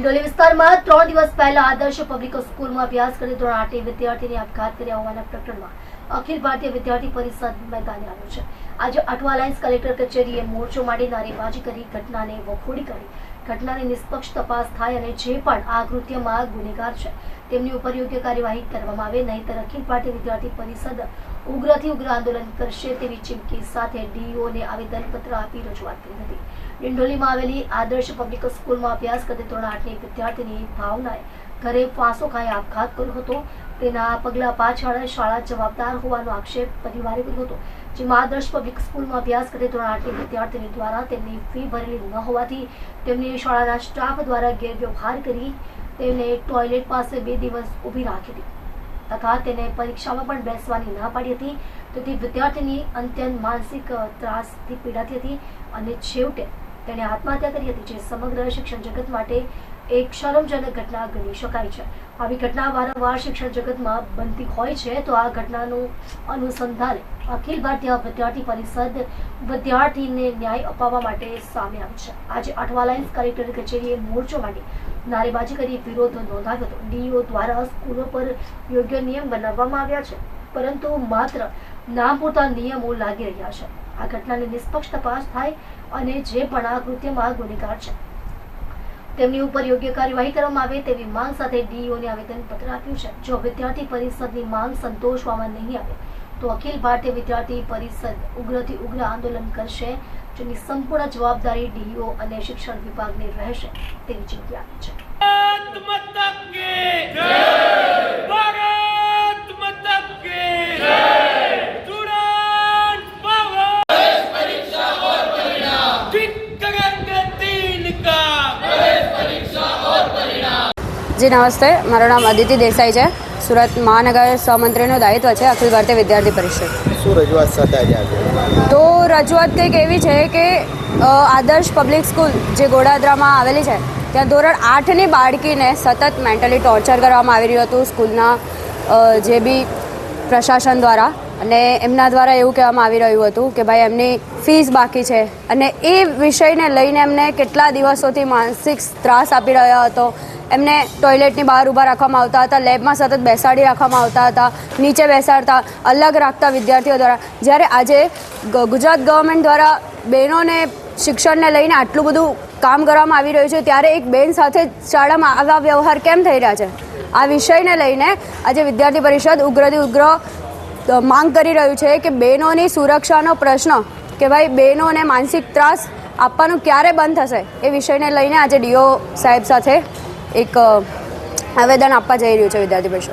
ડિંડોલી વિસ્તારમાં 3 દિવસ પહેલા આદર્શ પબ્લિક સ્કૂલમાં અભ્યાસ કરતી ધોરણ 8ની વિદ્યાર્થીને આપઘાત કર્યા હોવાના પ્રકરણમાં અખિલ ભારતીય વિદ્યાર્થી પરિષદ મેદાને આવ્યો છે। આજે અઠવા લાઇન્સ કલેક્ટર કચેરીએ મોરચો માંડી નારેબાજી કરી ઘટનાને વખોડી કાઢી। ઘટનાની નિષ્પક્ષ તપાસ થાય અને જે પણ આ કૃત્યમાં ગુનેગાર છે તેમની ઉપર યોગ્ય કાર્યવાહી કરવામાં આવે, નહીંતર અખિલ ભારતીય વિદ્યાર્થી પરિષદ ઉગ્રથી ઉગ્ર આંદોલન કરશે તેવી ચીમકી સાથે ડીઓને આવેદનપત્ર આપી રજૂઆત કરી હતી। ડિંડોલીમાં આવેલી આદર્શ પબ્લિક સ્કૂલમાં અભ્યાસ કરતી ધોરણ 8ની વિદ્યાર્થીની ભાવનાએ ઘરે ફાંસો ખાઈ આપઘાત કર્યો હતો। તેના પગલા પાછળ શાળા જવાબદાર હોવાનો આક્ષેપ પરિવારે કર્યો હતો, જેમાં આદર્શ પબ્લિક સ્કૂલમાં અભ્યાસ કરતી ધોરણ 8ની વિદ્યાર્થીની દ્વારા તેમની ફી ભરેલી ન હોવાથી તેમની શાળાના સ્ટાફ દ્વારા ગેરવ્યવહાર કરી તેને ટોયલેટ પાસે 2 દિવસ ઊભી રાખી હતી તથા તેને પરીક્ષામાં પણ બેસવાની ના પાડી હતી। તેથી વિદ્યાર્થીની અત્યંત માનસિક ત્રાસથી પીડાતી હતી અને છેવટે તેણે આત્મહત્યા કરી હતી, જે સમગ્ર શિક્ષણ જગત માટે એક શરમજનક ઘટના ગણી શકાય છે। આવી ઘટના વારંવાર શિક્ષણ જગતમાં બનતી હોય છે, તો આ ઘટનાનું અનુસંધાને અખિલ ભારતીય વિદ્યાર્થી પરિષદ વિદ્યાર્થીને ન્યાય અપાવવા માટે સામે આવી છે। આજે અઠવા લાઇન્સ કલેક્ટર કચેરીએ મોરચો માંડી નારેબાજી કરી વિરોધ નોંધાવ્યો હતો। ડીઓ દ્વારા સ્કૂલો પર યોગ્ય નિયમ બનાવવામાં આવ્યા છે, પરંતુ માત્ર નામ પૂરતા નિયમો લાગી રહ્યા છે। આ ઘટનાની નિષ્પક્ષ તપાસ થાય અને જે પણ આ કૃત્યમાં ગુનેગાર છે તેમની ઉપર યોગ્ય કાર્યવાહી કરવામાં આવે તેવી માંગ સાથે ડીઓને આવેદનપત્ર આપ્યું છે। જો વિદ્યાર્થી પરિષદની માંગ સંતોષવામાં નહીં આવે તો અખિલ ભારતીય વિદ્યાર્થી પરિષદ ઉગ્રથી ઉગ્ર આંદોલન કરશે, જેની સંપૂર્ણ જવાબદારી ડીઓ અને શિક્ષણ વિભાગની રહેશે તેવી ચીમકી આપી છે। जी नमस्ते, मारू नाम अदिति देसाई है। सूरत महानगर सहमंत्रीનું દાયિત્વ છે અખિલ ભારતીય વિદ્યાર્થી પરિષદ। શું રજૂઆત સાથે આજે? તો રજૂઆત કંઈક એવી છે કે આદર્શ પબ્લિક સ્કૂલ જે ગોડાદરામાં આવેલી છે ત્યાં ધોરણ 8ની બાળકીને સતત મેન્ટલી ટોર્ચર કરવામાં આવી રહ્યું હતું સ્કૂલના જે બી પ્રશાસન દ્વારા, અને એમના દ્વારા એવું કહેવામાં આવી રહ્યું હતું કે ભાઈ એમની ફીસ બાકી છે, અને એ વિષયને લઈને એમને કેટલા દિવસોથી માનસિક ત્રાસ આપી રહ્યો હતો। એમને ટોયલેટની બહાર ઊભા રાખવામાં આવતા હતા, લેબમાં સતત બેસાડી રાખવામાં આવતા હતા, નીચે બેસાડતા, અલગ રાખતા વિદ્યાર્થીઓ દ્વારા। જ્યારે આજે ગુજરાત ગવર્મેન્ટ દ્વારા બહેનોને શિક્ષણને લઈને આટલું બધું કામ કરવામાં આવી રહ્યું છે, ત્યારે એક બહેન સાથે શાળામાં આવા વ્યવહાર કેમ થઈ રહ્યા છે? આ વિષયને લઈને આજે વિદ્યાર્થી પરિષદ ઉગ્રથી ઉગ્ર માંગ કરી રહ્યું છે કે બહેનોની સુરક્ષાનો પ્રશ્ન, કે ભાઈ બહેનોને માનસિક ત્રાસ આપવાનું ક્યારે બંધ થશે, એ વિષયને લઈને આજે ડીઓ સાહેબ સાથે એક આવેદન આપવા જઈ રહ્યું છે વિદ્યાર્થી પરિષદ।